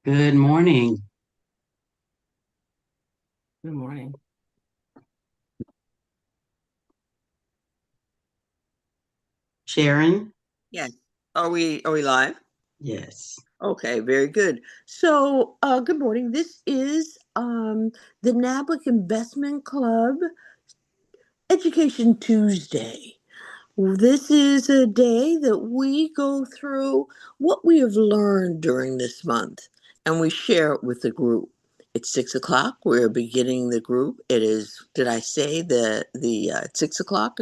Good morning, Good morning. Sharon. Yes. Are we live? Yes. Okay, very good. Good morning. This is the NABWIC Investment Club Education Tuesday. This is a day that we go through what we have learned during this month and we share it with the group. It's 6 o'clock. We're beginning the group. It is, did I say the 6 o'clock?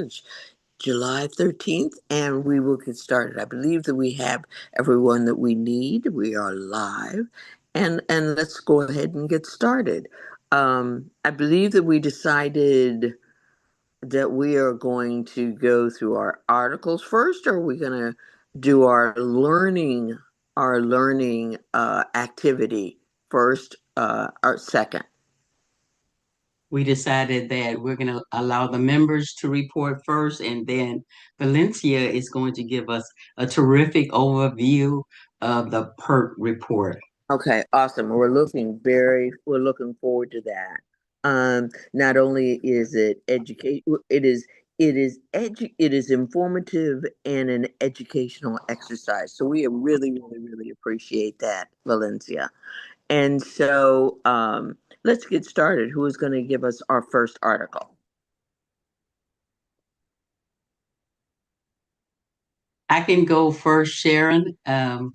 July 13th, and we will get started. I believe that we have everyone that we need. We are live, and let's go ahead and get started. I believe that we decided that we are going to go through our articles first, or are we going to do our learning activity first, or second? We decided that we're going to allow the members to report first, and then Valencia is going to give us a terrific overview of the PERT report. Okay, awesome. We're looking forward to that. Not only is it educate, it is informative and an educational exercise. So we really appreciate that, Valencia. And so, let's get started. Who is going to give us our first article? I can go first, Sharon. I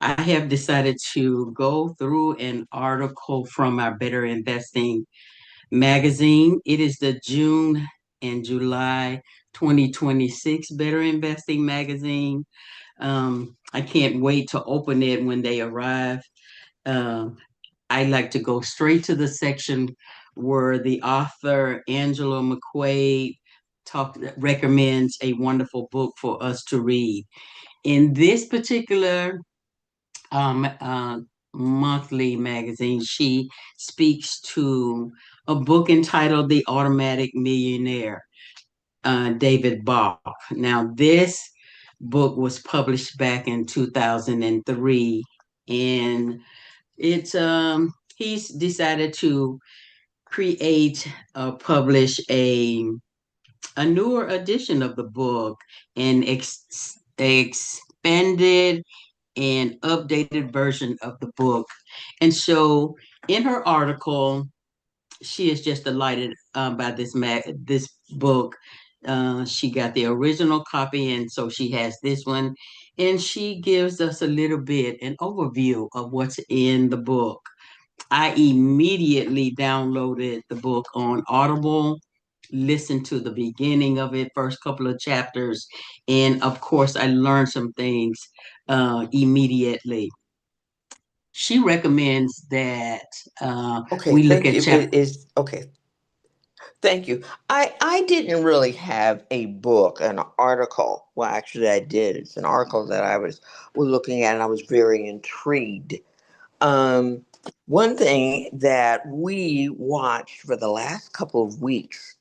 have decided to go through an article from our Better Investing magazine. It is the June and July 2026 Better Investing magazine. I can't wait to open it when they arrive. Um, I like to go straight to the section where the author Angela McQuaid recommends a wonderful book for us to read. In this particular um, uh, monthly magazine, she speaks to a book entitled The Automatic Millionaire, David Bach. Now, this book was published back in 2003, and it's he's decided to create publish a newer edition of the book, an expanded and updated version of the book. And so in her article, she is just delighted by this book. She got the original copy, and so she has this one, and she gives us a little bit an overview of what's in the book. I immediately downloaded the book on Audible, listened to the beginning of it, first couple of chapters, and of course, I learned some things immediately. She recommends that Okay, we look thank at you. chapter. It is okay. Thank you. I didn't really have a book, an article. Well, actually, I did. It's an article that I was looking at, and I was very intrigued. Um, One thing that we watched for the last couple of weeks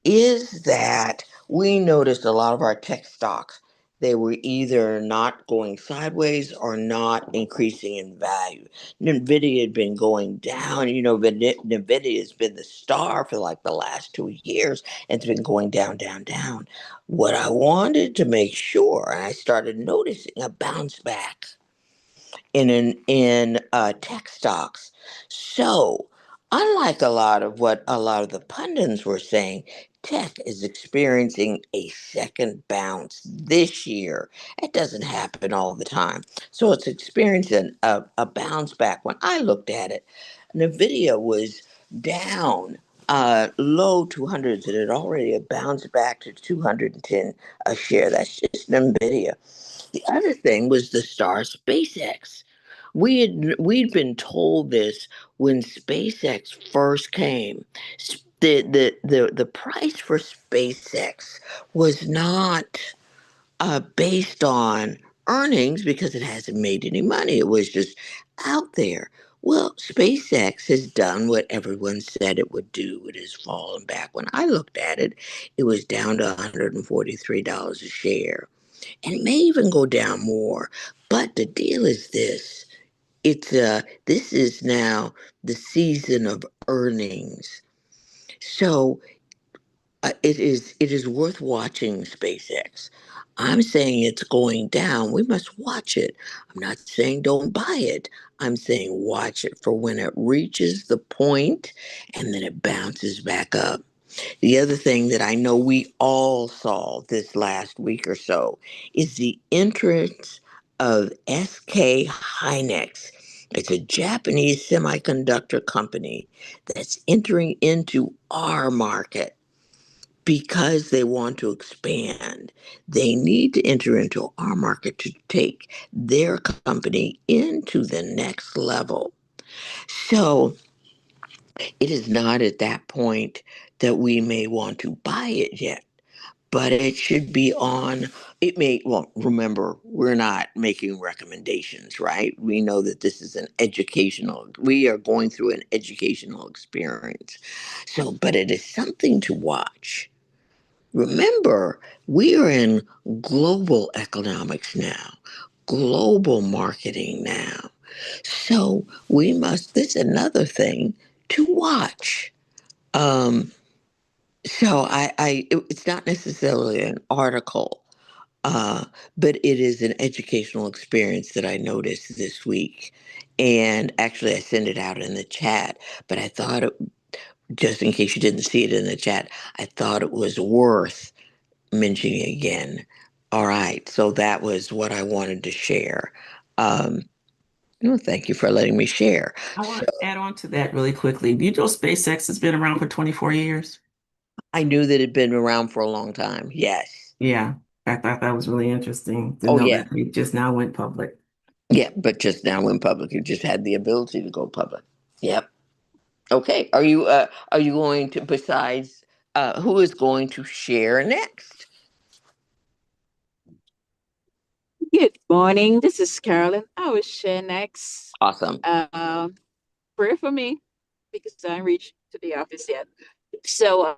is that we noticed a lot of our tech stocks, they were either not going sideways or not increasing in value. Nvidia had been going down. But Nvidia has been the star for like the last 2 years, and it's been going down, down, down. What I wanted to make sure, and I started noticing a bounce back in tech stocks. So, unlike a lot of the pundits were saying, tech is experiencing a second bounce this year. It doesn't happen all the time. So it's experiencing a bounce back. When I looked at it, Nvidia was down low 200s. It had already bounced back to 210 a share. That's just Nvidia. The other thing was the star SpaceX. We'd been told this when SpaceX first came. The price for SpaceX was not based on earnings because it hasn't made any money. It was just out there. Well, SpaceX has done what everyone said it would do. It has fallen back. When I looked at it, it was down to $143 a share, and it may even go down more. But the deal is this: this is now the season of earnings. So it is worth watching SpaceX. I'm saying it's going down. We must watch it. I'm not saying don't buy it. I'm saying watch it for when it reaches the point and then it bounces back up. The other thing that I know we all saw this last week or so is the entrance of SK Hynix. It's a Japanese semiconductor company that's entering into our market because they want to expand. They need to enter into our market to take their company into the next level. So it is not at that point that we may want to buy it yet, but it should be on. It may, well, remember, we're not making recommendations, right? We know that this is we are going through an educational experience. So, but it is something to watch. Remember, we are in global economics now, global marketing now. So this is another thing to watch. Um, it's not necessarily an article, uh, but it is an educational experience that I noticed this week. And actually, I sent it out in the chat, but I thought just in case you didn't see it in the chat, I thought it was worth mentioning again. All right, so that was what I wanted to share. Um, thank you for letting me share. I So want to add on to that really quickly. You know, SpaceX has been around for 24 years. I knew that it had been around for a long time. Yes. Yeah, I thought that was really interesting to Oh, know yeah. that they just now went public. Yeah, but just now went public. It just had the ability to go public. Yep. Okay. Are you going to besides who is going to share next? Good morning. This is Carolyn. I will share next. Awesome. Pray for me because I haven't reached to the office yet. So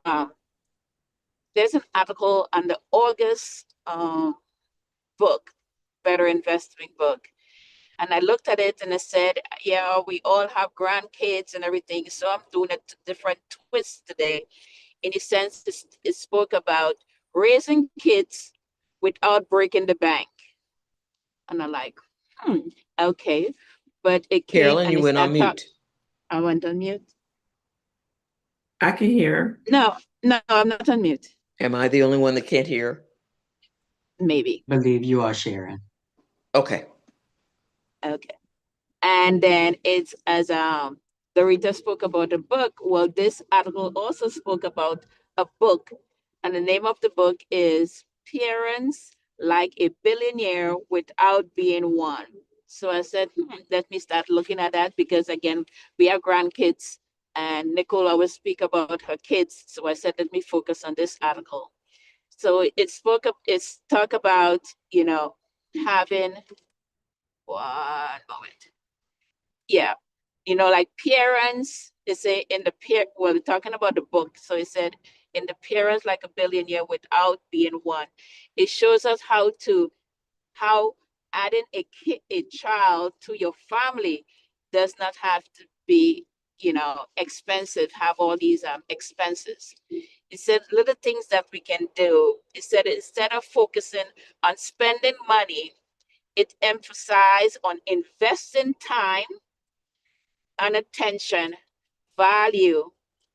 there's an article on the August book, Better Investing book. And I looked at it and I said, yeah, we all have grandkids and everything. So I'm doing a different twist today. In a sense, it spoke about raising kids without breaking the bank. And I'm like, okay. But it came Carolyn, and you it's went on I thought mute. I went on mute. I can hear. No, no, I'm not on mute. Am I the only one that can't hear? Maybe. Believe you are Sharon. Okay. Okay. And then it's as the reader spoke about a book. Well, this article also spoke about a book, and the name of the book is Parents Like a Billionaire Without Being One. So I said, let me start looking at that because again, we have grandkids, and Nicole always speak about her kids. So I said, let me focus on this article. So it's talk about, having one moment. Yeah, like parents, they say in the peer, well, they're talking about the book. So it said, in the parents like a billionaire without being one. It shows us how adding a child to your family does not have to be, expensive, have all these expenses. It said little things that we can do. It said instead of focusing on spending money, it emphasized on investing time and attention, value,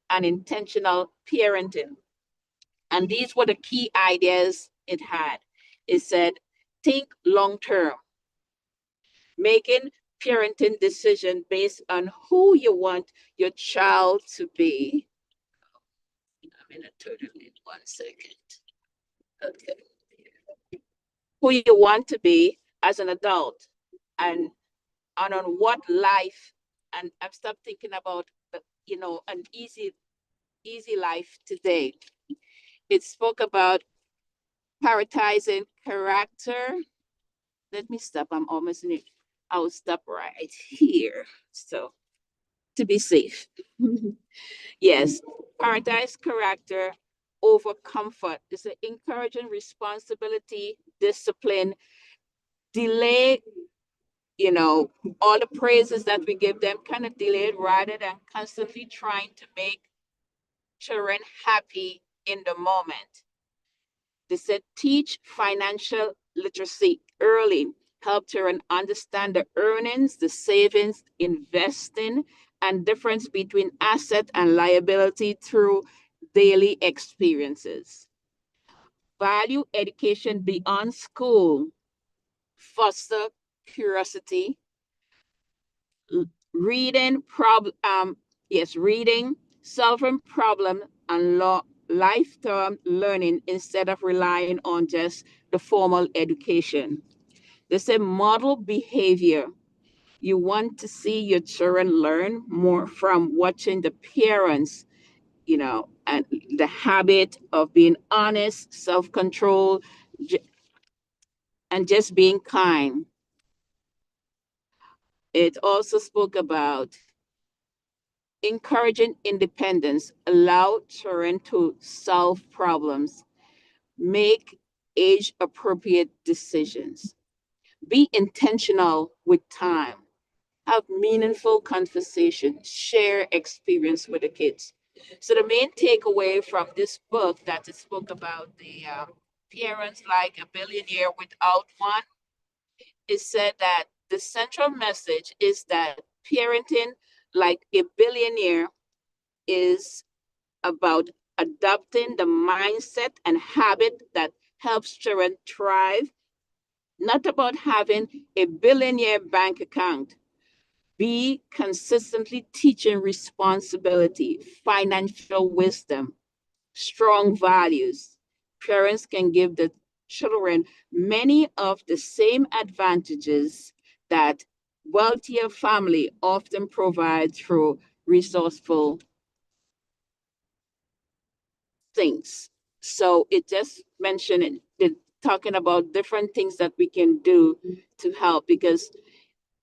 and intentional parenting. And these were the key ideas it had. It said, think long term, making parenting decision based on who you want your child to be. I'm in a turtle in 1 second. Okay. Who you want to be as an adult and on what life, and I've stopped thinking about an easy life today. It spoke about prioritizing character. Let me stop. I'm almost in it. I will stop right here. So to be safe. Yes, prioritize character over comfort. It's an encouraging responsibility, discipline, delay, all the praises that we give them kind of delayed rather than constantly trying to make children happy in the moment. They said teach financial literacy early, help children understand the earnings, the savings, investing, and difference between asset and liability through daily experiences. Value education beyond school, foster curiosity, reading reading, solving problem, and lifetime learning instead of relying on just the formal education. They say model behavior. You want to see your children learn more from watching the parents, and the habit of being honest, self-control, and just being kind. It also spoke about encouraging independence, allow children to solve problems, make age appropriate decisions, be intentional with time, have meaningful conversation, share experience with the kids. So the main takeaway from this book that it spoke about the parents like a billionaire without one, it said that the central message is that parenting like a billionaire is about adopting the mindset and habit that helps children thrive, not about having a billionaire bank account. Be consistently teaching responsibility, financial wisdom, strong values. Parents can give the children many of the same advantages that wealthier family often provide through resourceful things. So it just mentioned it, talking about different things that we can do to help, because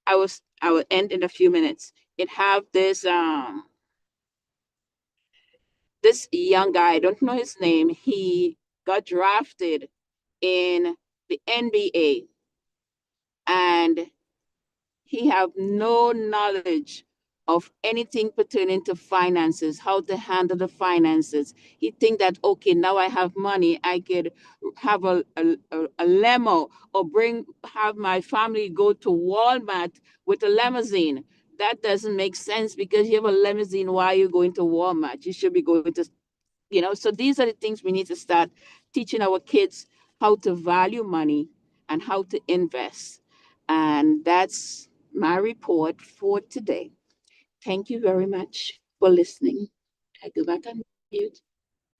I will end in a few minutes. It have this young guy, I don't know his name. He got drafted in the NBA, and he have no knowledge of anything pertaining to finances, how to handle the finances. He think that, okay, now I have money, I could have a limo, or have my family go to Walmart with a limousine. That doesn't make sense, because you have a limousine, why are you going to Walmart? You should be going to, so these are the things we need to start teaching our kids, how to value money and how to invest. And that's my report for today. Thank you very much for listening. I go back on mute.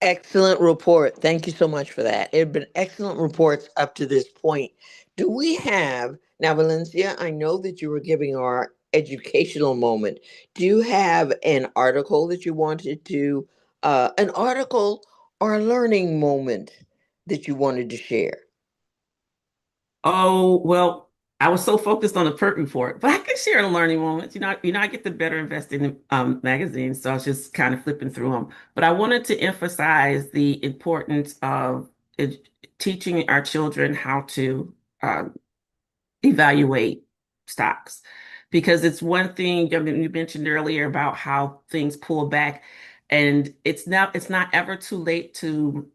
Excellent report. Thank you so much for that. It have been excellent reports up to this point. Do we have now, Valencia? I know that you were giving our educational moment. Do you have an article that you wanted to, an article or a learning moment that you wanted to share? Oh, well, I was so focused on the PERT report, but I can share the learning moments. I get the Better Investing magazine, so I was just kind of flipping through them. But I wanted to emphasize the importance of teaching our children how to evaluate stocks, because it's one thing. I mean, you mentioned earlier about how things pull back, and it's not ever too late to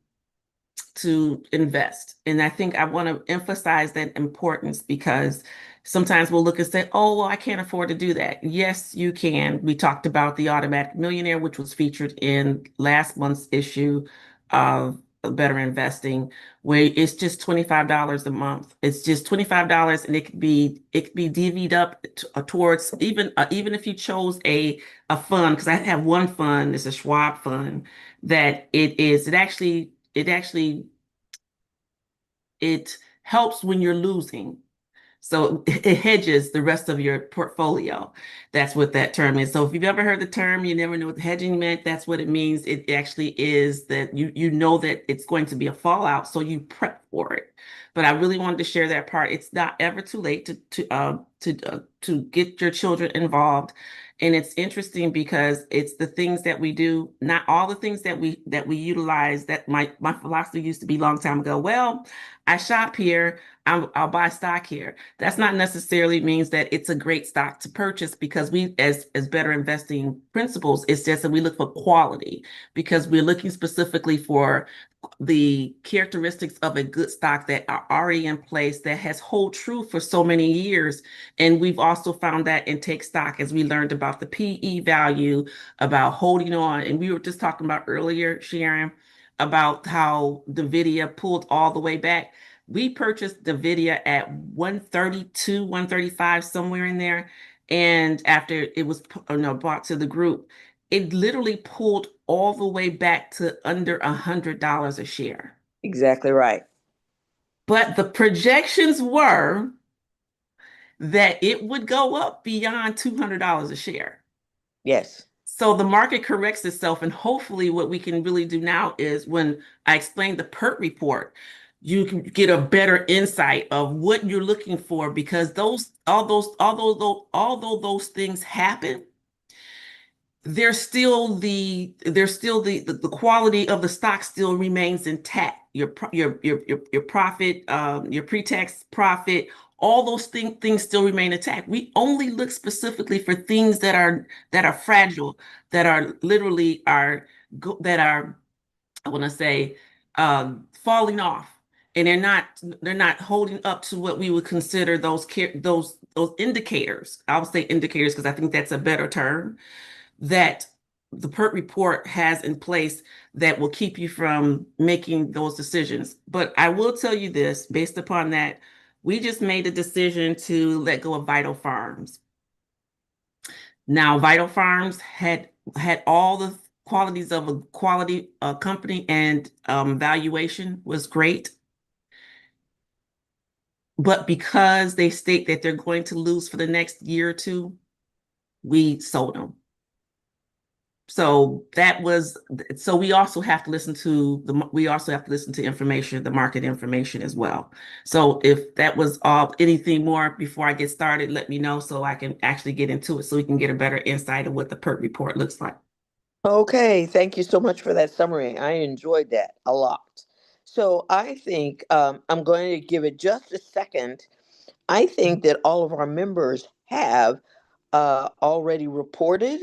invest. And I think I want to emphasize that importance, because sometimes we'll look and say, oh, well, I can't afford to do that. Yes, you can. We talked about the Automatic Millionaire, which was featured in last month's issue of Better Investing, where it's just $25 a month. It's just $25, and it could be divvied up towards, even if you chose a fund, because I have one fund, it's a Schwab fund, that it helps when you're losing. So it hedges the rest of your portfolio. That's what that term is. So if you've ever heard the term, you never know what hedging meant, that's what it means. It actually is that you know that it's going to be a fallout, so you prep for it. But I really wanted to share that part. It's not ever too late to get your children involved. And it's interesting because it's the things that we do, not all the things that we utilize. That my philosophy used to be a long time ago. Well, I shop here, I'll buy stock here. That's not necessarily means that it's a great stock to purchase, because we, as better investing principles, it's just that we look for quality, because we're looking specifically for the characteristics of a good stock that are already in place, that has hold true for so many years. And we've also found that in Take Stock, as we learned about the PE value, about holding on. And we were just talking about earlier, Sharon, about how NVIDIA pulled all the way back. We purchased NVIDIA at 132, 135, somewhere in there. And after it was brought to the group, it literally pulled all the way back to under $100 a share. Exactly right. But the projections were that it would go up beyond $200 a share. Yes. So the market corrects itself, and hopefully what we can really do now is, when I explain the PERT report, you can get a better insight of what you're looking for, because although those things happen, there's still the quality of the stock still remains intact. Your profit, your pre-tax profit, all those things still remain intact. We only look specifically for things that are fragile, that are literally that are, I want to say, falling off, and they're not holding up to what we would consider those indicators. I would say indicators because I think that's a better term, that the PERT report has in place that will keep you from making those decisions. But I will tell you this, based upon that, we just made a decision to let go of Vital Farms. Now, Vital Farms had all the qualities of a quality company, and valuation was great. But because they state that they're going to lose for the next year or two, we sold them. So we also have to listen to information, the market information as well. So if that was anything more before I get started, let me know so I can actually get into it, so we can get a better insight of what the PERT report looks like. Okay, thank you so much for that summary. I enjoyed that a lot. So I think I'm going to give it just a second. I think that all of our members have already reported.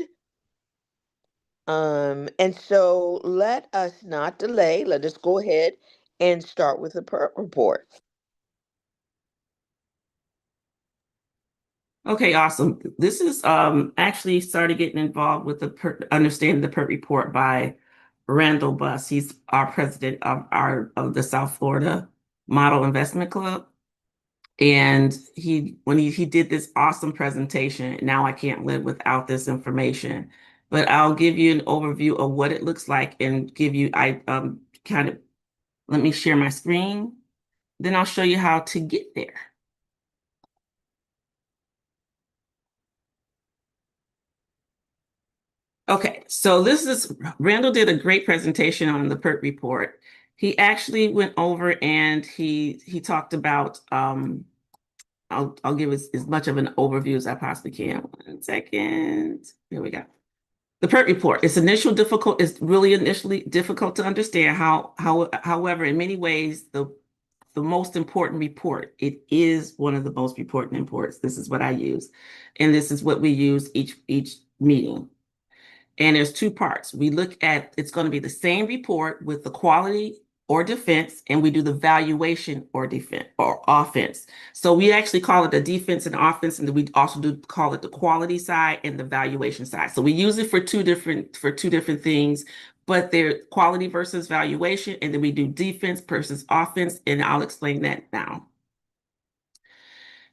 And so let us not delay. Let us go ahead and start with the PERT report. Okay, awesome. This is actually started getting involved with understanding the PERT report by Randall Buss. He's our president of the South Florida Model Investment Club. And when he did this awesome presentation, now I can't live without this information. But I'll give you an overview of what it looks like, and give you, let me share my screen. Then I'll show you how to get there. Okay, so Randall did a great presentation on the PERT report. He actually went over and he talked about, I'll give as much of an overview as I possibly can. 1 second. Here we go. The PERT report. It's really initially difficult to understand. However, in many ways, the most important report. It is one of the most important reports. This is what I use, and this is what we use each meeting. And there's 2 parts. We look at, it's going to be the same report with the quality or defense, and we do the valuation or defense or offense. So we actually call it the defense and offense, and then we also do call it the quality side and the valuation side. So we use it for two different things, but they're quality versus valuation, and then we do defense versus offense, and I'll explain that now.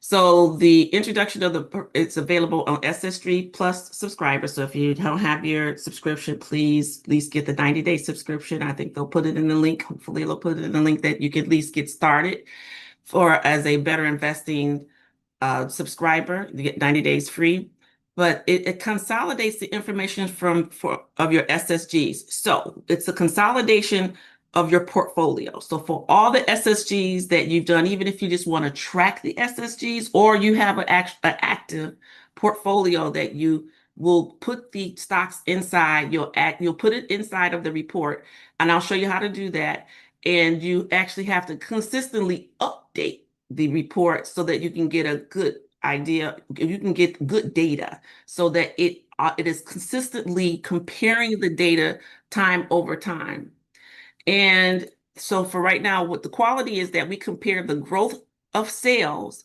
So the introduction of it's available on SS3 Plus subscribers. So if you don't have your subscription, please at least get the 90-day subscription. I think they'll put it in the link. Hopefully they'll put it in the link that you can at least get started as a better investing subscriber. You get 90 days free. But it consolidates the information of your SSGs. So it's a consolidation of your portfolio. So for all the SSGs that you've done, even if you just want to track the SSGs, or you have an active portfolio that you will put the stocks inside, you'll put it inside of the report, and I'll show you how to do that. And you actually have to consistently update the report so that you can get a good idea, you can get good data so that it is consistently comparing the data time over time. And so for right now, what the quality is that we compare the growth of sales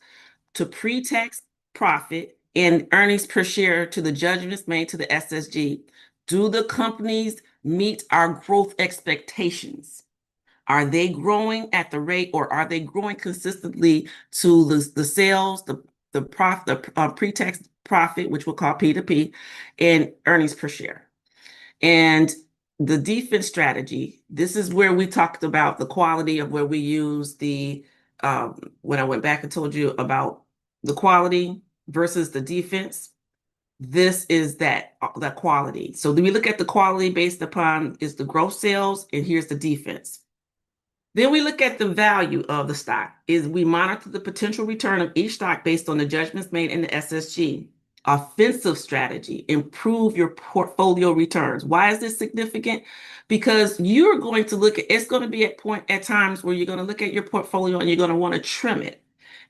to pre-tax profit and earnings per share to the judgments made to the SSG. Do the companies meet our growth expectations? Are they growing at the rate, or are they growing consistently to the sales, the pre-tax profit, which we'll call P2P, and earnings per share? And the defense strategy, this is where we talked about the quality of where we use the, when I went back and told you about the quality versus the defense. This is that quality. So we look at the quality based upon is the gross sales, and here's the defense. Then we look at the value of the stock. Is we monitor the potential return of each stock based on the judgments made in the SSG. Offensive strategy, improve your portfolio returns. Why is this significant? Because you're going to look at, it's going to be at times where you're going to look at your portfolio and you're going to want to trim it.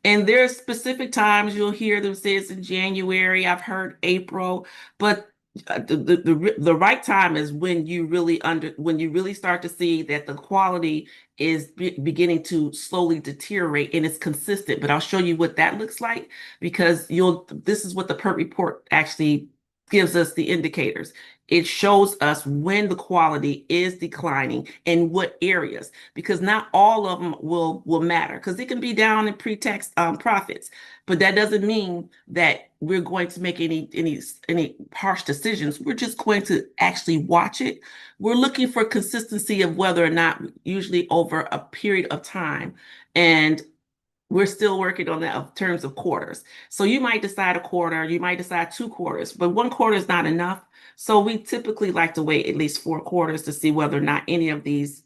And there are specific times you'll hear them say it's in January. I've heard April, but the right time is when you really start to see that the quality is beginning to slowly deteriorate and it's consistent. But I'll show you what that looks like, because this is what the PERT report actually gives us the indicators. It shows us when the quality is declining and what areas, because not all of them will matter, because it can be down in pre-tax profits, but that doesn't mean that we're going to make any harsh decisions. We're just going to actually watch it. We're looking for consistency of whether or not, usually over a period of time, and we're still working on that in terms of quarters. So you might decide a quarter, you might decide 2 quarters, but 1 quarter is not enough. So we typically like to wait at least 4 quarters to see whether or not any of these,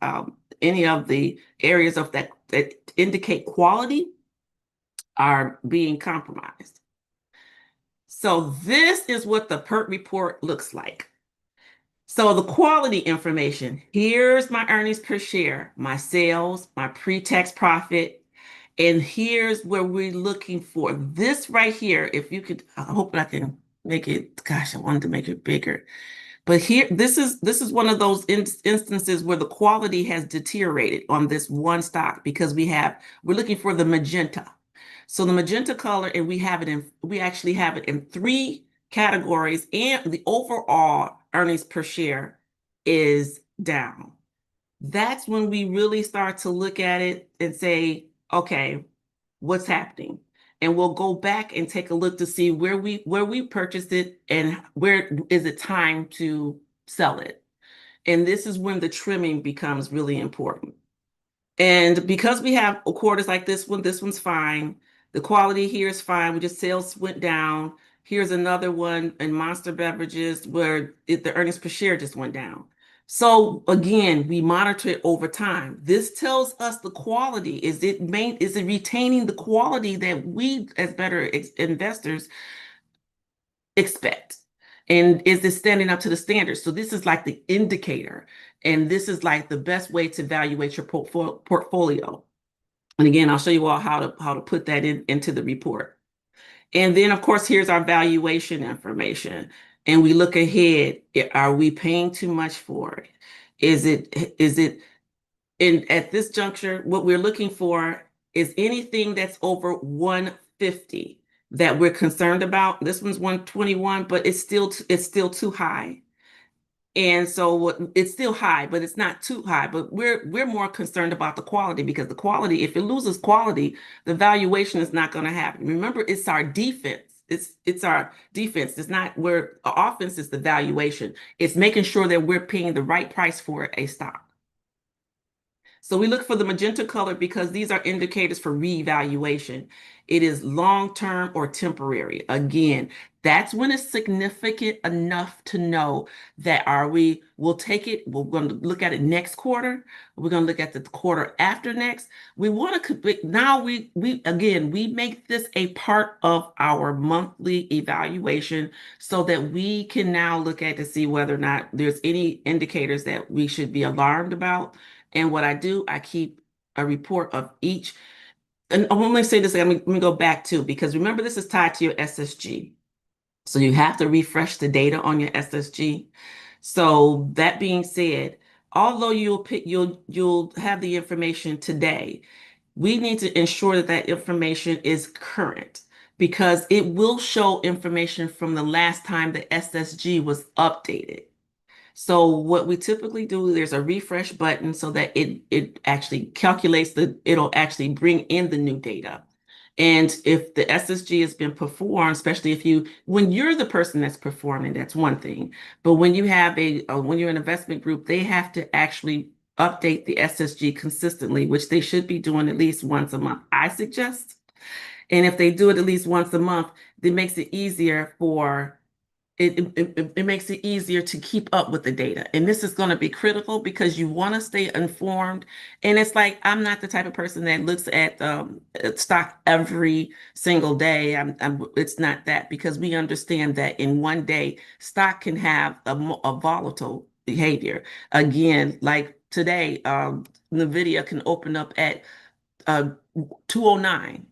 any of the areas of that indicate quality are being compromised. So this is what the PERT report looks like. So the quality information, here's my earnings per share, my sales, my pre-tax profit, and here's where we're looking for this right here. If you could, I hope I can make it, gosh, I wanted to make it bigger. But here, this is one of those instances where the quality has deteriorated on this one stock, because we're looking for the magenta. So the magenta color, and we actually have it in 3 categories, and the overall earnings per share is down. That's when we really start to look at it and say, okay, what's happening? And we'll go back and take a look to see where we purchased it and where is it time to sell it. And this is when the trimming becomes really important. And because we have quarters like this one's fine. The quality here is fine. We just sales went down. Here's another one in Monster Beverages where the earnings per share just went down. So again, we monitor it over time. This tells us the quality. Is it retaining the quality that we as better investors expect? And is it standing up to the standards? So this is like the indicator. And this is like the best way to evaluate your portfolio. And again, I'll show you all how to put that into the report. And then, of course, here's our valuation information. And we look ahead. Are we paying too much for it? Is it at this juncture, what we're looking for is anything that's over 150 that we're concerned about. This one's 121, but it's still too high. And so it's still high, but it's not too high. But we're more concerned about the quality, because the quality, if it loses quality, the valuation is not going to happen. Remember, it's our defense. It's our defense. It's not where our offense is the valuation. It's making sure that we're paying the right price for a stock. So we look for the magenta color because these are indicators for reevaluation. It is long-term or temporary. Again, that's when it's significant enough to know that we'll take it, we're going to look at it next quarter, we're going to look at the quarter after next. We want to, now we again, we make this a part of our monthly evaluation so that we can now look at to see whether or not there's any indicators that we should be alarmed about. And what I do, I keep a report of each. And I'm only say this, let me go back to, because remember, this is tied to your SSG. So you have to refresh the data on your SSG. So that being said, although you'll have the information today, we need to ensure that that information is current because it will show information from the last time the SSG was updated. So what we typically do, there's a refresh button so that it actually calculates it'll actually bring in the new data. And if the SSG has been performed, especially when you're the person that's performing, that's one thing. But when you have when you're an investment group, they have to actually update the SSG consistently, which they should be doing at least once a month, I suggest. And if they do it at least once a month, it makes it easier it makes it easier to keep up with the data. And this is going to be critical because you want to stay informed. And it's like, I'm not the type of person that looks at stock every single day. It's not that, because we understand that in one day, stock can have a volatile behavior. Again, like today, NVIDIA can open up at 209.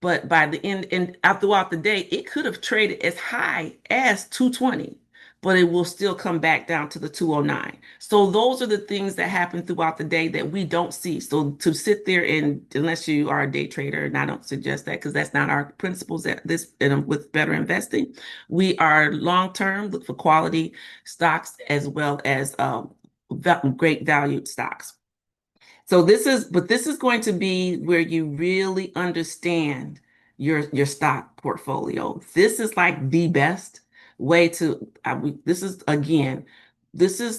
But by the end and out throughout the day, it could have traded as high as 220, but it will still come back down to the 209. So those are the things that happen throughout the day that we don't see. So to sit there unless you are a day trader, and I don't suggest that because that's not our principles with better investing. We are long-term, look for quality stocks as well as great valued stocks. So this is going to be where you really understand your stock portfolio. This is like the best way to, this is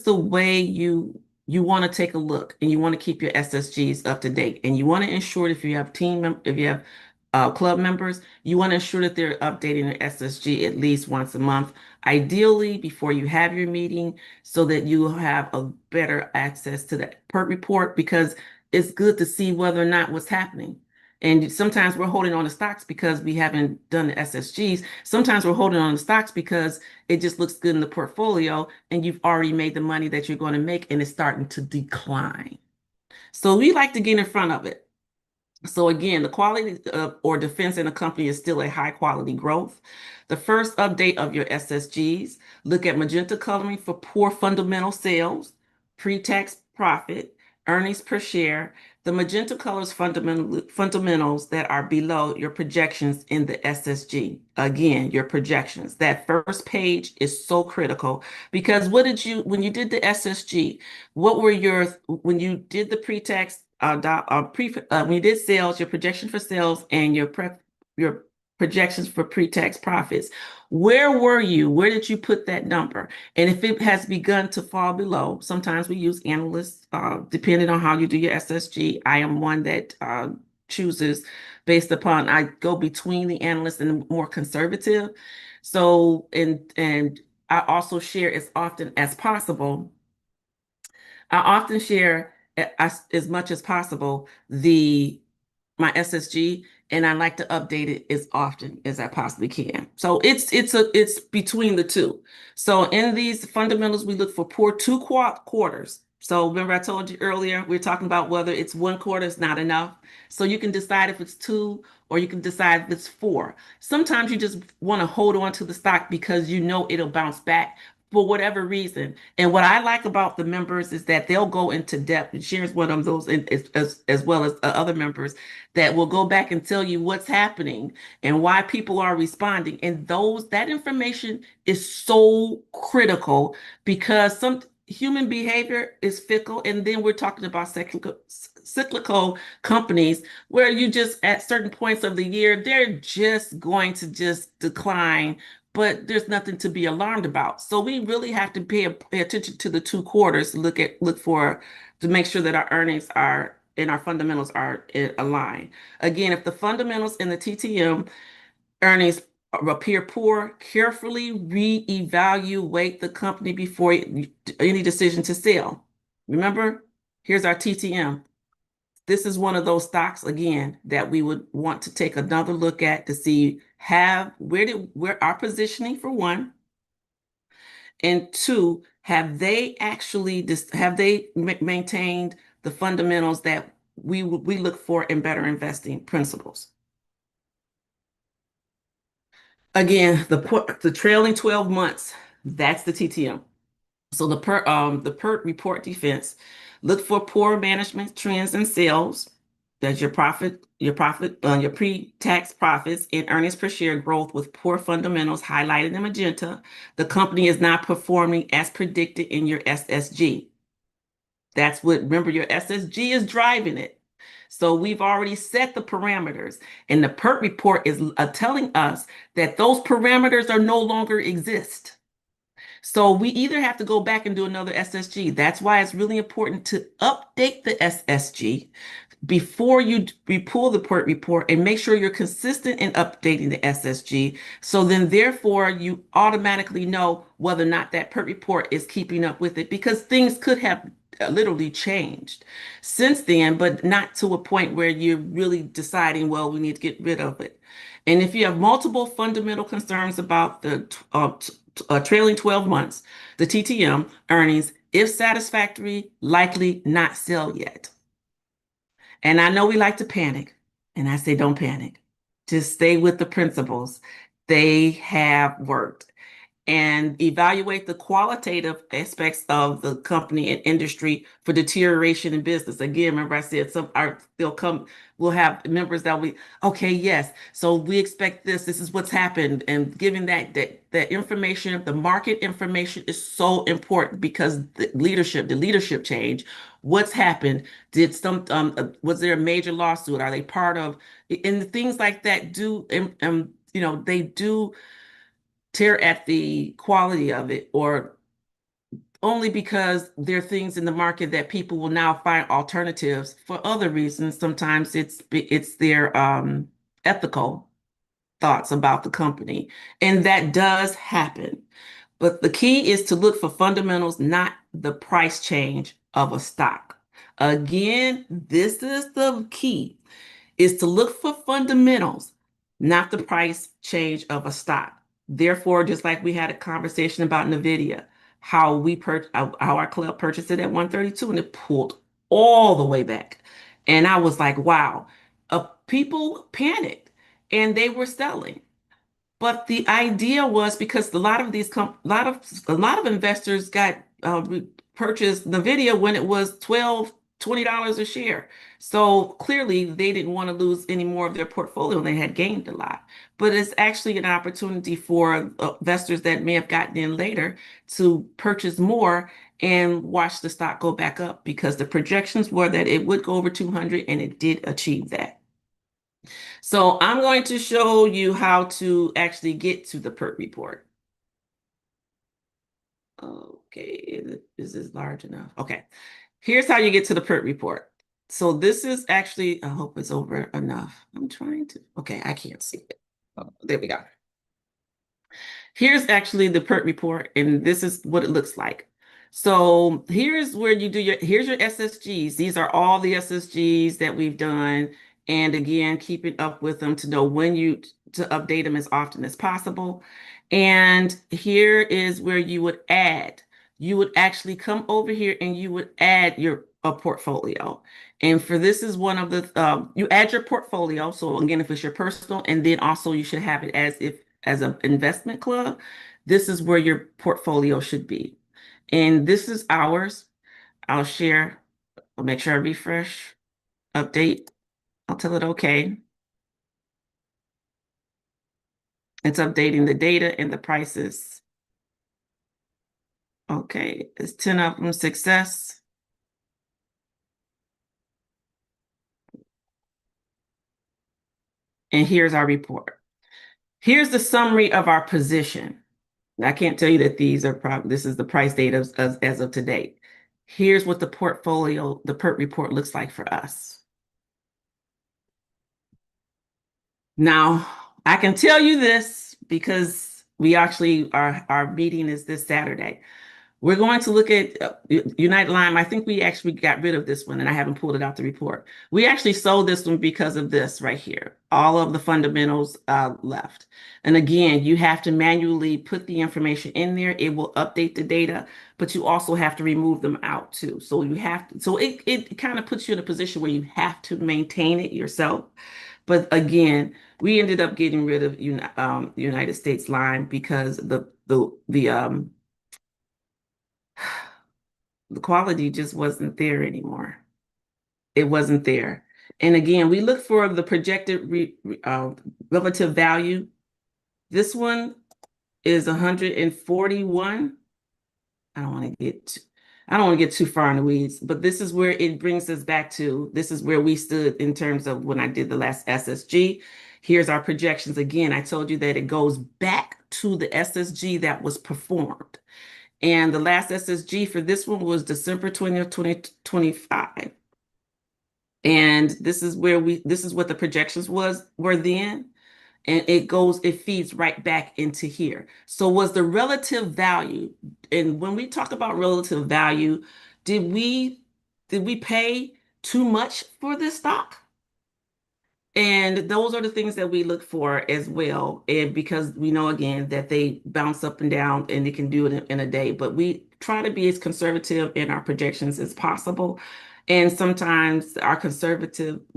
the way you want to take a look, and you want to keep your SSGs up to date, and you want to ensure if you have club members, you want to ensure that they're updating their SSG at least once a month, ideally before you have your meeting, so that you have a better access to that PERT report, because it's good to see whether or not what's happening. And sometimes we're holding on to stocks because we haven't done the SSGs. Sometimes we're holding on to stocks because it just looks good in the portfolio and you've already made the money that you're going to make and it's starting to decline. So we like to get in front of it. So again, the quality or defense in a company is still a high quality growth. The first update of your SSGs, look at magenta coloring for poor fundamental sales, pre-tax profit, earnings per share. The magenta colors fundamentals that are below your projections in the SSG. Again, your projections. That first page is so critical because when you did the SSG, when you did the pre-tax when you did sales, your projection for sales and your projections for pre-tax profits, where were you? Where did you put that number? And if it has begun to fall below, sometimes we use analysts, depending on how you do your SSG. I am one that chooses based upon, I go between the analysts and the more conservative. So, and I also share as often as possible. I often share as much as possible my SSG, and I like to update it as often as I possibly can. So it's between the two. So in these fundamentals, we look for poor two quarters. So remember I told you earlier, we're talking about whether it's one quarter is not enough. So you can decide if it's two or you can decide if it's four. Sometimes you just want to hold on to the stock because you know it'll bounce back for whatever reason. And what I like about the members is that they'll go into depth, and shares one of those as well as other members that will go back and tell you what's happening and why people are responding. And that information is so critical because some human behavior is fickle. And then we're talking about cyclical companies where you just at certain points of the year, they're just going to just decline but there's nothing to be alarmed about. So we really have to pay attention to the 2 quarters, to make sure that our earnings are and our fundamentals are aligned. Again, if the fundamentals in the TTM earnings appear poor, carefully reevaluate the company before any decision to sell. Remember, here's our TTM. This is one of those stocks, again, that we would want to take another look at to see where our positioning, for one, and two, have they maintained the fundamentals that we look for in better investing principles. Again, the trailing 12 months, that's the TTM. So the PERT report defense, look for poor management trends in sales. That's your pre-tax profits and earnings per share growth with poor fundamentals highlighted in magenta. The company is not performing as predicted in your SSG. Remember, your SSG is driving it. So we've already set the parameters, and the PERT report is telling us that those parameters are no longer exist. So we either have to go back and do another SSG. That's why it's really important to update the SSG before you pull the PERT report, and make sure you're consistent in updating the SSG. So then therefore you automatically know whether or not that PERT report is keeping up with it, because things could have literally changed since then, but not to a point where you're really deciding, well, we need to get rid of it. And if you have multiple fundamental concerns about the trailing 12 months, the TTM earnings, if satisfactory, likely not sell yet. And I know we like to panic, and I say don't panic. Just stay with the principles. They have worked. And evaluate the qualitative aspects of the company and industry for deterioration in business. Again, remember I said we'll have members that okay, yes, so we expect this is what's happened. And giving that information, the market information is so important, because the leadership change, what's happened, was there a major lawsuit? Are they part of, and things like that they do tear at the quality of it, or only because there are things in the market that people will now find alternatives for other reasons. Sometimes it's their ethical thoughts about the company, and that does happen. But the key is to look for fundamentals, not the price change of a stock. Again, this is the key, is to look for fundamentals, not the price change of a stock. Therefore, just like we had a conversation about NVIDIA, how our club purchased it at 132 and it pulled all the way back. And I was like, wow, people panicked and they were selling. But the idea was, because a lot of investors got purchased NVIDIA when it was $20 a share. So clearly they didn't want to lose any more of their portfolio, and they had gained a lot. But it's actually an opportunity for investors that may have gotten in later to purchase more and watch the stock go back up, because the projections were that it would go over 200, and it did achieve that. So I'm going to show you how to actually get to the PERT report. Okay, is this large enough? Okay, here's how you get to the PERT report. So this is actually, I hope it's over enough. I'm trying to, okay, I can't see it. Oh, there we go. Here's actually the PERT report, and this is what it looks like. So here's where you do here's your SSGs. These are all the SSGs that we've done. And again, keeping up with them to know to update them as often as possible. And here is where you would add. You would actually come over here and you would add a portfolio. And for this is one of the, you add your portfolio. So again, if it's your personal, and then also you should have it as an investment club, this is where your portfolio should be. And this is ours. I'll share, I'll make sure I refresh, update. I'll tell it okay. It's updating the data and the prices. Okay, it's 10 of them success. And here's our report. Here's the summary of our position. I can't tell you that these are this is the price data as of today. Here's what the portfolio, the PERT report looks like for us. Now, I can tell you this because we actually, our meeting is this Saturday. We're going to look at United Lime. I think we actually got rid of this one and I haven't pulled it out the report. We actually sold this one because of this right here. All of the fundamentals left. And again, you have to manually put the information in there. It will update the data, but you also have to remove them out too. So you have to, so it kind of puts you in a position where you have to maintain it yourself. But again, we ended up getting rid of United States Lime because the quality just wasn't there anymore. It wasn't there. And again, we look for the projected relative value. This one is 141. I don't want to get too far in the weeds, but this is where it brings us back to, this is where we stood in terms of when I did the last SSG. Here's our projections. Again, I told you that it goes back to the SSG that was performed. And the last SSG for this one was December 20th, 2025. And this is what the projections were then. And it feeds right back into here. So was the relative value, and when we talk about relative value, did we pay too much for this stock? And those are the things that we look for as well. And because we know, again, that they bounce up and down and they can do it in a day, but we try to be as conservative in our projections as possible. And sometimes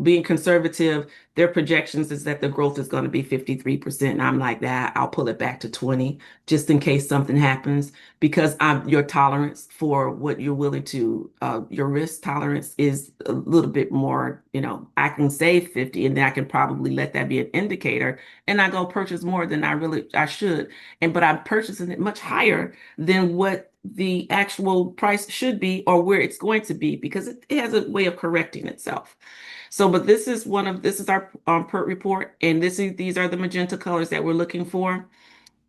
being conservative, their projections is that the growth is going to be 53%. And I'm like that, I'll pull it back to 20 just in case something happens, because your tolerance for what you're willing to, your risk tolerance is a little bit more, I can say 50 and then I can probably let that be an indicator and I go purchase more than I should. But I'm purchasing it much higher than what the actual price should be or where it's going to be, because it has a way of correcting itself. So, but this is our PERT report, and these are the magenta colors that we're looking for.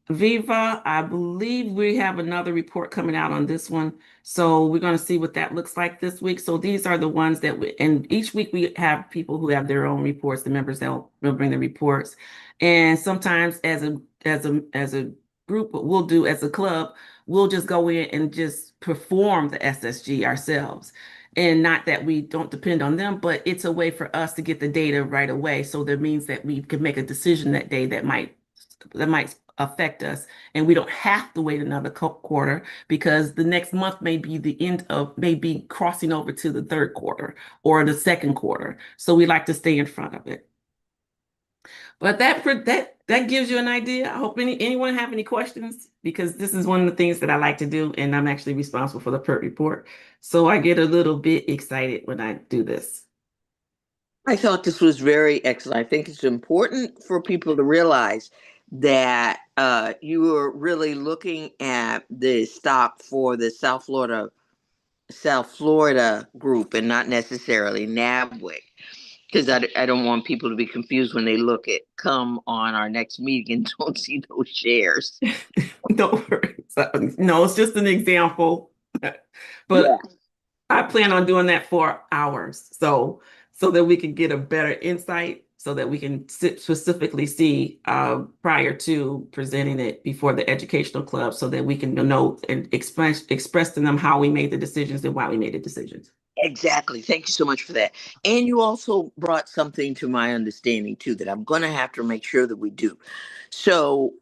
Viva, I believe we have another report coming out on this one. So we're going to see what that looks like this week. So these are the ones and each week we have people who have their own reports, the members that will bring the reports. And sometimes as a group, as a club, we'll just go in and just perform the SSG ourselves. And not that we don't depend on them, but it's a way for us to get the data right away. So that means that we can make a decision that day that might affect us, and we don't have to wait another quarter, because the next month may be crossing over to the third quarter or the second quarter. So we like to stay in front of it. But that gives you an idea. I hope anyone have any questions, because this is one of the things that I like to do, and I'm actually responsible for the PERT report. So I get a little bit excited when I do this. I thought this was very excellent. I think it's important for people to realize that you are really looking at the stock for the South Florida group and not necessarily NABWIC, because I don't want people to be confused when they come on our next meeting and don't see those shares. Don't worry. No, it's just an example. But yeah. I plan on doing that for hours, so that we can get a better insight, so that we can specifically see prior to presenting it before the educational club, so that we can know and express to them how we made the decisions and why we made the decisions. Exactly. Thank you so much for that. And you also brought something to my understanding too that I'm going to have to make sure that we do. So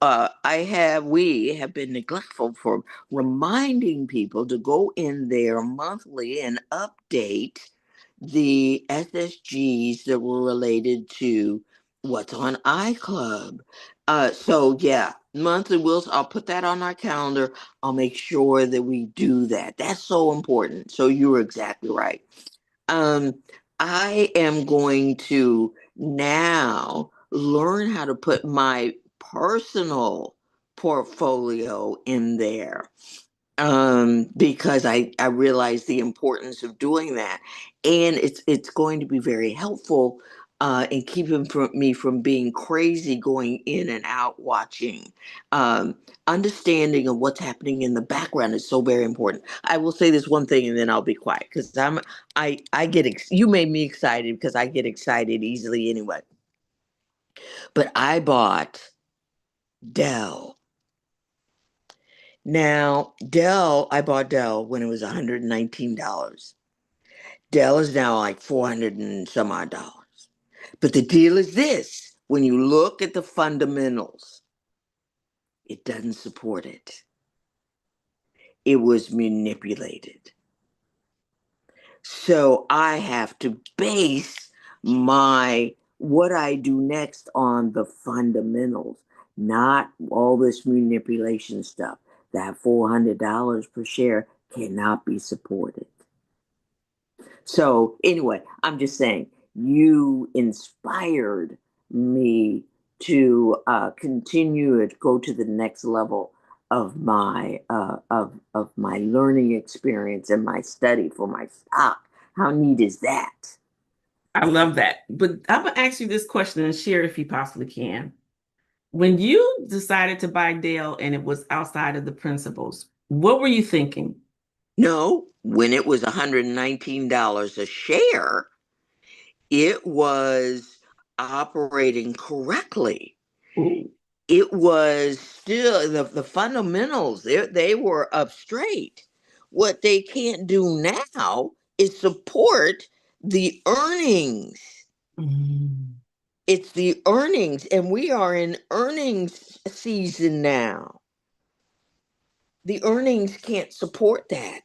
we have been neglectful for reminding people to go in there monthly and update the SSGs that were related to what's on iClub. So yeah, monthly wills. I'll put that on our calendar. I'll make sure that we do that. That's so important. So you were exactly right. I am going to now learn how to put my personal portfolio in there, because I realize the importance of doing that, and it's going to be very helpful and keeping me from being crazy going in and out watching. Um, Understanding of what's happening in the background is so very important. I will say this one thing and then I'll be quiet because I get you made me excited because I get excited easily anyway. But I bought Dell. Now, I bought Dell when it was $119. Dell is now like 400 and some odd dollars. But the deal is this: when you look at the fundamentals, it doesn't support it. It was manipulated. So I have to base my what I do next on the fundamentals, not all this manipulation stuff. That $400 per share cannot be supported. So anyway, I'm just saying you inspired me to continue to go to the next level of my learning experience and my study for my stock. How neat is that? I love that. But I'm gonna ask you this question and share if you possibly can. When you decided to buy Dale and it was outside of the principles, what were you thinking? No, when it was $119 a share, it was operating correctly. Ooh. It was still the fundamentals, they were up straight. What they can't do now is support the earnings. Mm. It's the earnings, and we are in earnings season now. The earnings can't support that.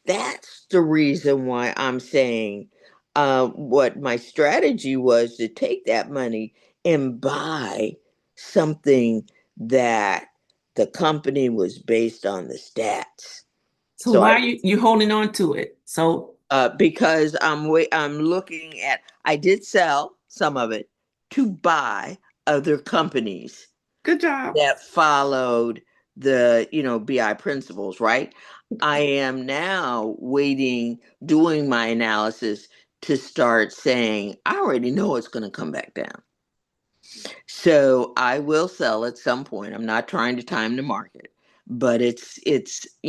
That's the reason why I'm saying what my strategy was to take that money and buy something that the company was based on the stats. So So why I are you holding on to it? So because I'm looking at, I did sell some of it to buy other companies good job. that followed the BI principles, right? I am now waiting, doing my analysis to start saying I already know it's going to come back down, so I will sell at some point. I'm not trying to time the market, but it's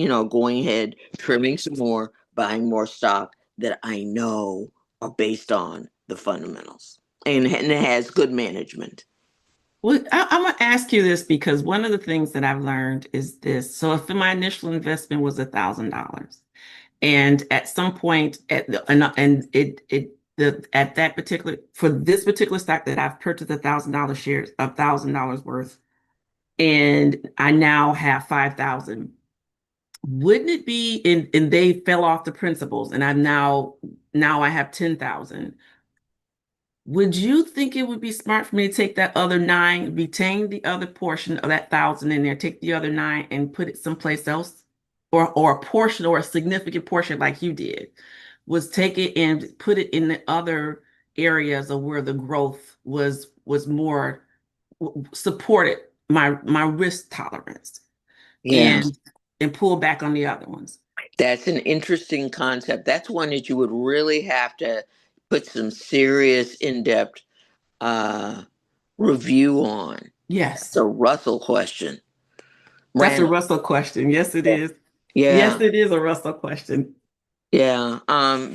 going ahead, trimming some more, buying more stock that I know are based on the fundamentals, and it has good management. Well, I'm going to ask you this because one of the things that I've learned is this. So if my initial investment was $1,000, and at some point and at that particular for this particular stock that I've purchased $1,000 shares, $1,000 worth, and I now have 5,000. Wouldn't it be and they fell off the principles, and I'm now I have 10,000. Would you think it would be smart for me to take that other nine, retain the other portion of that thousand in there, take the other nine and put it someplace else? Or a portion or a significant portion like you did, was take it and put it in the other areas of where the growth was more supported my risk tolerance Yeah. and pull back on the other ones. That's an interesting concept. That's one that you would really have to put some serious, in-depth uh, review on. That's Yes, a Russell question. that's a Randall. Russell question. Yes, it Yeah. is. Yes, Yeah. it is a Russell question. Yeah,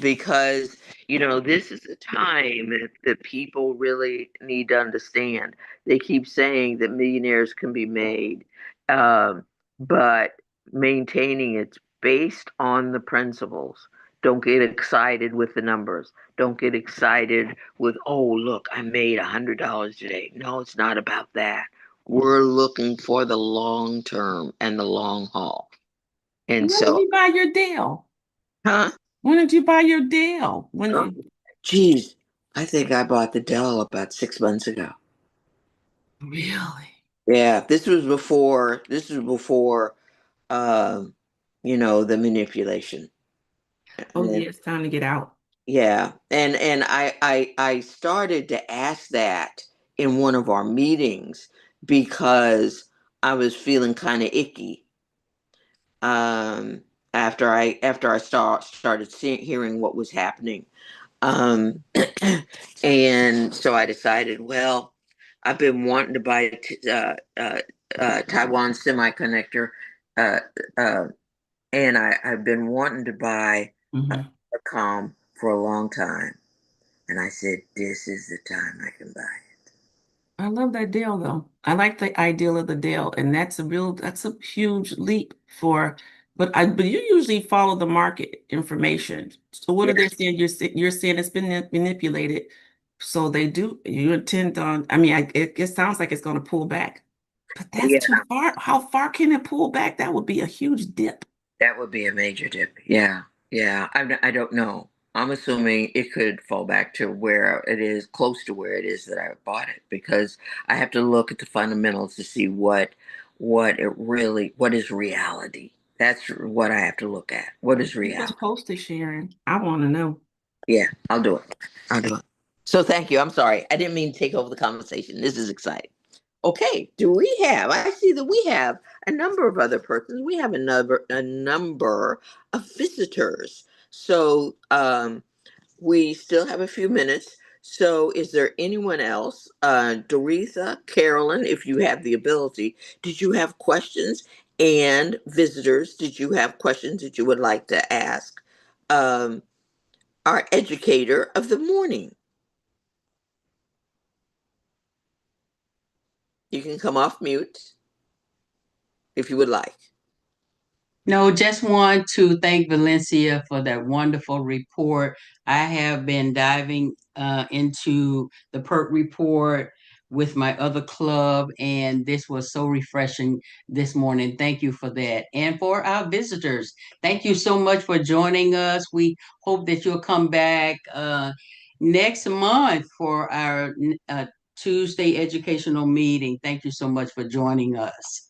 because this is a time that people really need to understand. They keep saying that millionaires can be made, but maintaining it's based on the principles. Don't get excited with the numbers. Don't get excited with, oh, look, I made $100 today. No, it's not about that. We're looking for the long term and the long haul. And When did so, you buy your deal? huh? When did you buy your deal? Oh, geez, I think I bought the Dell about 6 months ago. Really? Yeah, this was before. This was before, um, the manipulation. Oh And yeah, it's time to get out. yeah, and I started to ask that in one of our meetings because I was feeling kind of icky. Um, after I started hearing what was happening. Um, and so I decided, well, I've been wanting to buy Taiwan semiconductor, uh, uh, and I've been wanting to buy Mhm. a com for a long time. And I said, this is the time I can buy it. I love that Dell though. I like the ideal of the Dell, and that's a huge leap for. But you usually follow the market information. So what are they Yes. saying? You're saying it's been manipulated, so they do. You intend on. I mean, it sounds like it's going to pull back, but that's Yeah, too far. How far can it pull back? That would be a huge dip. that would be a major dip. Yeah, yeah. I don't know. I'm assuming it could fall back to where it is, close to where it is that I bought it, because I have to look at the fundamentals to see what is reality. That's what I have to look at. What is Keep us reality? posted, Sharon. I want to know. Yeah, I'll do it. I'll do it. So thank you. I'm sorry. I didn't mean to take over the conversation. This is exciting. Okay, do we have? I see that we have a number of other persons. We have a number of visitors. So we still have a few minutes. So is there anyone else? Doretha, Carolyn, if you have the ability, did you have questions? And visitors, did you have questions that you would like to ask our educator of the morning? You can come off mute if you would like. No, just want to thank Valencia for that wonderful report. I have been diving into the PERT report with my other club, and this was so refreshing this morning. Thank you for that. And for our visitors, thank you so much for joining us. We hope that you'll come back next month for our Tuesday educational meeting. Thank you so much for joining us.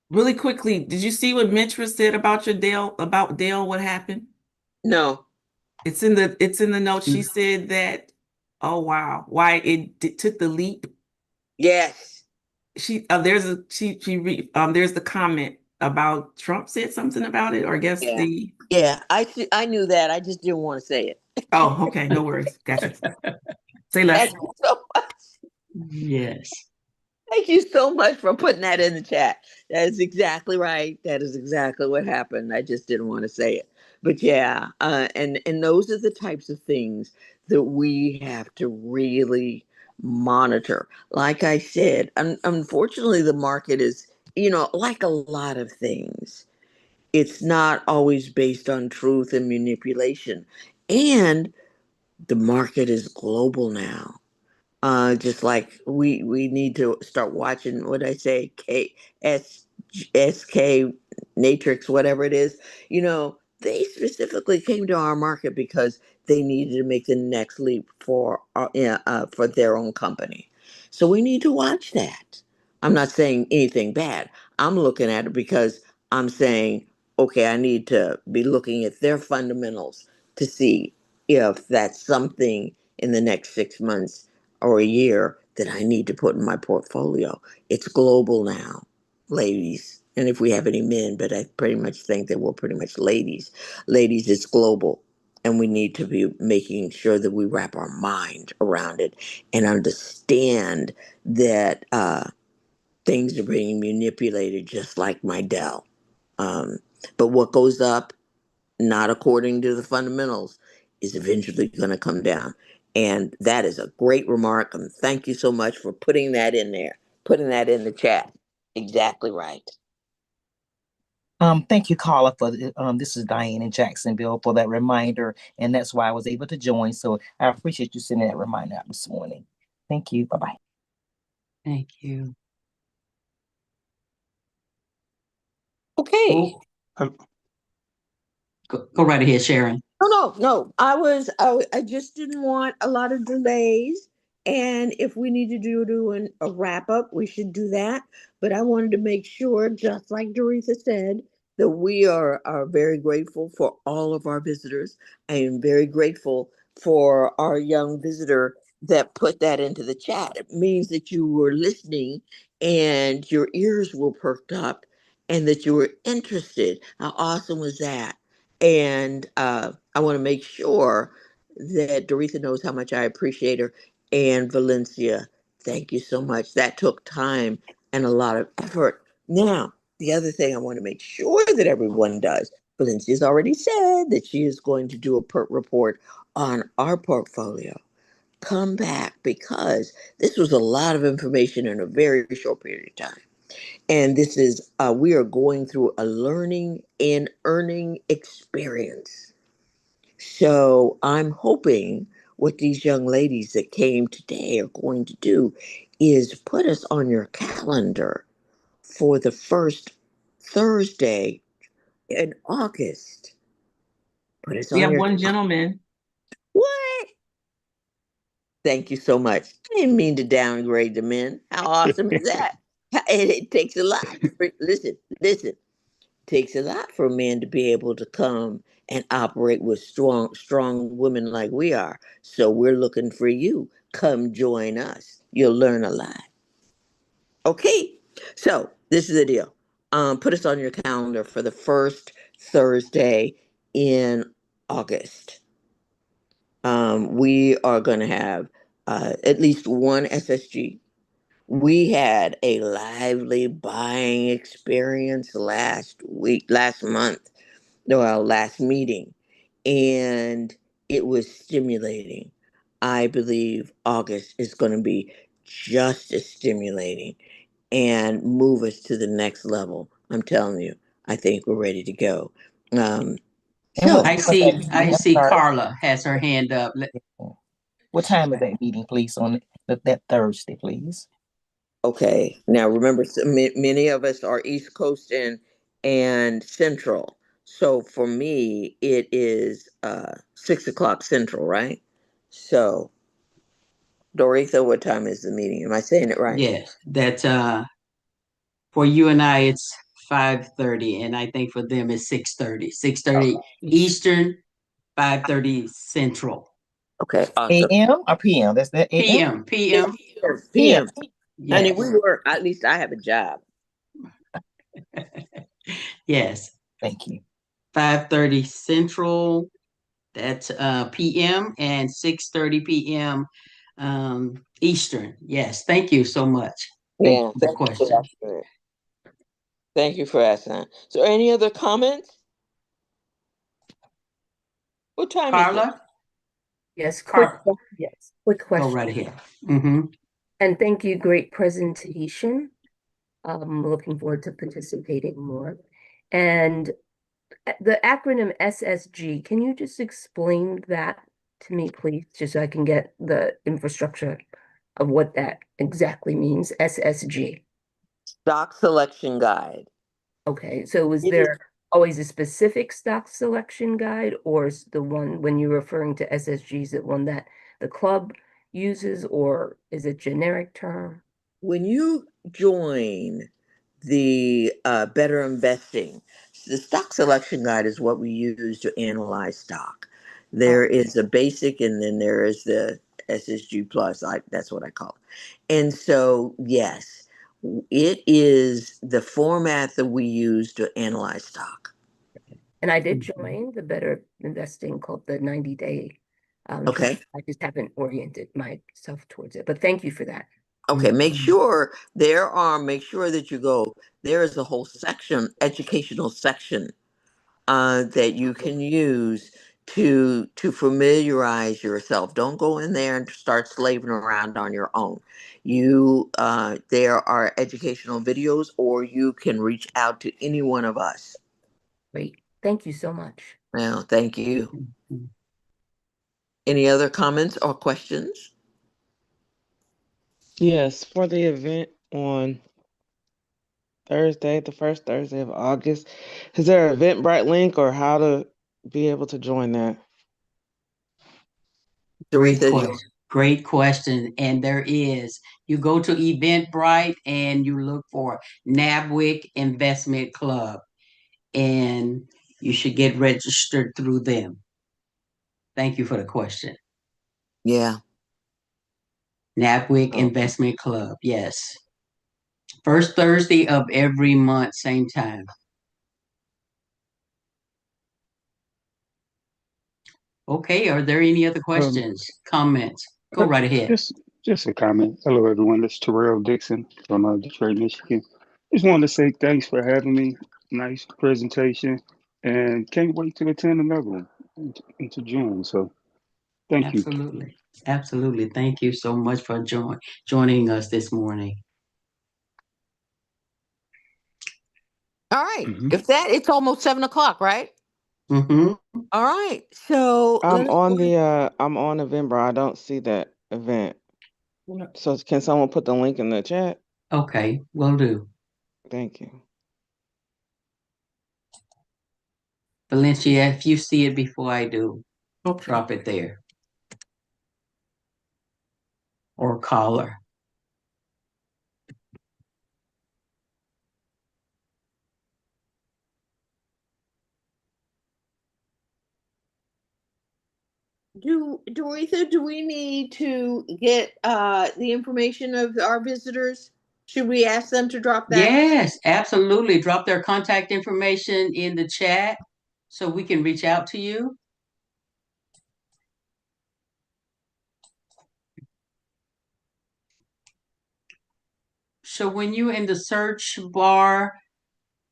Really quickly, did you see what Mitra said about your Dale, about Dale, what happened? No. It's in the notes. She said that, oh wow, why took the leap. Yes. There's the comment about Trump said something about it, or I guess Yeah. Yeah. I knew that. I just didn't want to say it. oh, okay, no worries. Gotcha. Say less. Thank you so much. Yes. Thank you so much for putting that in the chat. That is exactly right. That is exactly what happened. I just didn't want to say it. But yeah, and those are the types of things that we have to really monitor. Like I said, unfortunately, the market is, like a lot of things, it's not always based on truth and manipulation. And the market is global now. Just like we need to start watching what I say, SK Matrix, whatever it is. They specifically came to our market because they needed to make the next leap for their own company. So we need to watch that. I'm not saying anything bad. I'm looking at it because I'm saying, okay, I need to be looking at their fundamentals to see if that's something in the next 6 months or a year that I need to put in my portfolio. It's global now, ladies. And if we have any men, but I pretty much think that we're pretty much ladies. Ladies, it's global. And we need to be making sure that we wrap our mind around it and understand that things are being manipulated just like my Dell. Um, but what goes up not according to the fundamentals, is eventually going to come down. And that is a great remark. And thank you so much for putting that in there, putting that in the chat. Exactly right. Thank you, Carla, for this is Diane in Jacksonville for that reminder, and that's why I was able to join. So I appreciate you sending that reminder out this morning. Thank you. Bye bye. Thank you. Okay. Oh, go right ahead, Sharon. No. I just didn't want a lot of delays. And if we need to do a wrap up, we should do that. But I wanted to make sure, just like Doretha said, that we are very grateful for all of our visitors. I am very grateful for our young visitor that put that into the chat. It means that you were listening and your ears were perked up and that you were interested. How awesome was that? And I want to make sure that Doretha knows how much I appreciate her. And Valencia, thank you so much. That took time and a lot of effort. Now, the other thing I want to make sure that everyone does, Valencia's already said that she is going to do a PERT report on our portfolio. Come back because this was a lot of information in a very short period of time. And this is, we are going through a learning and earning experience. So I'm hoping what these young ladies that came today are going to do is put us on your calendar for the first Thursday in August. Put us We on have your one gentleman. what? Thank you so much. I didn't mean to downgrade the men. How awesome is that? It takes a lot. Listen. Takes a lot for men to be able to come and operate with strong women like we are. So we're looking for you. Come join us. You'll learn a lot. Okay. So this is the deal. Put us on your calendar for the first Thursday in August. We are going to have at least one SSG. We had a lively buying experience last month, no, our last meeting, and it was stimulating. I believe August is going to be just as stimulating and move us to the next level. I'm telling you, I think we're ready to go. Um, And what so, I time is that see, I meeting? I'm see sorry. Carla has her hand up. What time is that meeting, please, on that Thursday, please? okay, now remember, many of us are East Coast and Central. So for me, it is 6 o'clock Central, right? So, Doretha, what time is the meeting? Am I saying it right? Yes, that's for you and I it's 5:30, and I think for them it's 6:30. 6:30 Eastern, 5:30 Central. Okay, awesome. AM or PM? That's that AM? PM, PM. PM, PM. PM. Honey, we Yes. work. At least I have a job. Yes. Thank you. 5:30 Central, that's PM, and 6:30 PM Eastern. Yes. Thank you so much Thank Yeah, for the thank you for question. asking. Thank you for asking. So, any other comments? What time is it? Carla, Yes, Car quick go question. right ahead. Mm-hmm. And thank you, great presentation. Looking forward to participating more. And the acronym SSG, can you just explain that to me, please, just so I can get the infrastructure of what that exactly means, SSG? Stock selection guide. Okay, so is It is there always a specific stock selection guide, or is the one when you're referring to SSG, is it one that the club uses, or is it generic term? when you join the Better Investing, the stock selection guide is what we use to analyze stock. Oh, There is a basic, and then there is the SSG plus. That's what I call it. And so, yes, it is the format that we use to analyze stock. and I did join the Better Investing called the 90-day track. Okay. I just haven't oriented myself towards it, but thank you for that. Okay, make sure that you go. There is a whole section, educational section, that you can use to familiarize yourself. Don't go in there and start slaving around on your own. There are educational videos, or you can reach out to any one of us. Great. Thank you so much. Well, thank you. Mm-hmm. Any other comments or questions? Yes, for the event on Thursday, the first Thursday of August, is there an Eventbrite link or how to be able to join that? Great Doretha, question. Great question. And there is. You go to Eventbrite and you look for NABWIC Investment Club, and you should get registered through them. Thank you for the question. yeah. NABWIC Okay. Investment Club. Yes. First Thursday of every month, same time. Okay, are there any other Um, questions, comments? Go uh, right ahead. just a comment. Hello, everyone. This is Terrell Dixon from Detroit, Michigan. Just wanted to say thanks for having me. Nice presentation, and can't wait to attend another one and to join. So, thank you. Absolutely. Absolutely. Thank you so much for joining us this morning. All right. Hmm. If that, it's almost 7 o'clock, right? Hmm. All right. So let us go ahead. I'm on November. I don't see that event. So can someone put the link in the chat? Okay, will do. Thank you. Valencia, if you see it before I do, Okay. drop it there or call her. Doretha, do we need to get the information of our visitors? Should we ask them to drop that? Yes, absolutely. Drop their contact information in the chat so we can reach out to you. So when you're in the search bar,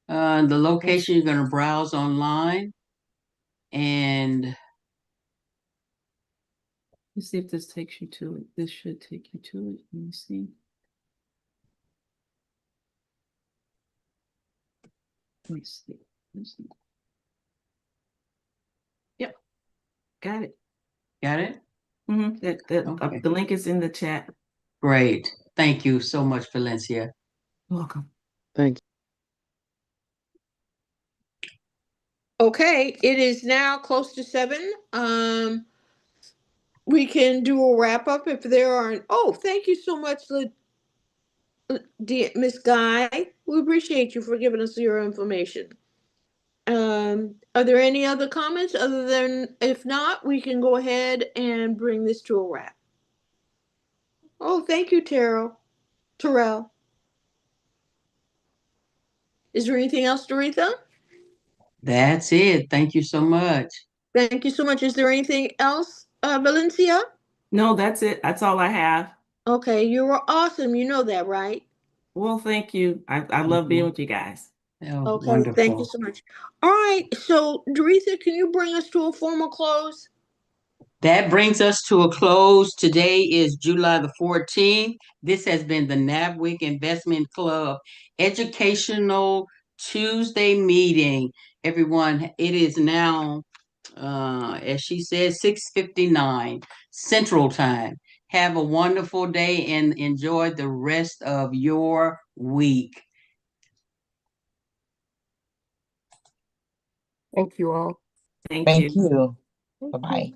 the location you're going to browse online, and Let's see if this takes you to it. This should take you to it. Let me see. Let me see. Let's see. Yep, got it. got it? The link is in the chat. Great. Thank you so much, Valencia. Welcome. Thank you. Okay, it is now close to 7. We can do a wrap up if there aren't. Oh, thank you so much, Miss Guy. We appreciate you for giving us your information. Are there any other comments other than if not, we can go ahead and bring this to a wrap. Oh, thank you, Terrell. Is there anything else, Doretha? That's it. Thank you so much. Thank you so much. Is there anything else, Valencia? No, that's it. That's all I have. Okay, you were awesome. You know that, right? Well, thank you. I love being with you guys. Oh, Okay, thank you wonderful. so much. All right, so Doretha, can you bring us to a formal close? That brings us to a close. Today is July the 14th. This has been the NABWIC Investment Club Educational Tuesday meeting. Everyone, it is now, as she said, 6:59 Central Time. Have a wonderful day and enjoy the rest of your week. Thank you all. Thank Thank you. you. Bye bye.